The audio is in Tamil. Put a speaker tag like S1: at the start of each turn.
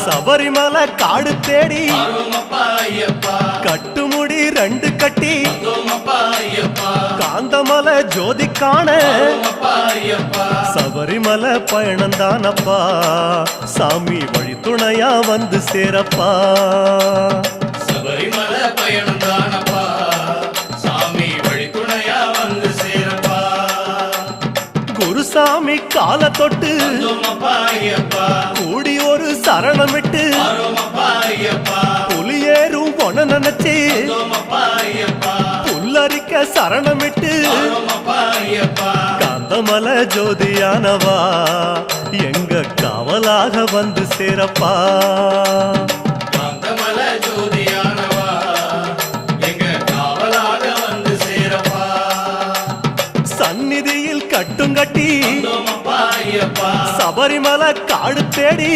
S1: சபரிமலை காடு தேடி கட்டுமுடி 2 கட்டி காந்தமலை ஜோதி காண சபரிமலை பயணந்தானப்பா சாமி வழி துணையா வந்து சேரப்பா
S2: சபரிமலை பயணந்தானப்பா சாமி வழி துணையா வந்து சேரப்பா
S1: குருசாமி கால தொட்டு கூடி ஒரு சரணமிட்டு புலியேறும் பொன நினைச்சு புல்லரிக்க சரணமிட்டு காந்தமலை ஜோதியானவா எங்க காவலாக வந்து சேரப்பா
S2: காந்தமலை ஜோதியானவா எங்க காவலாக வந்து சேரப்பா
S1: சந்நிதியில் கட்டுங்கட்டி சபரிமலை காடு தேடி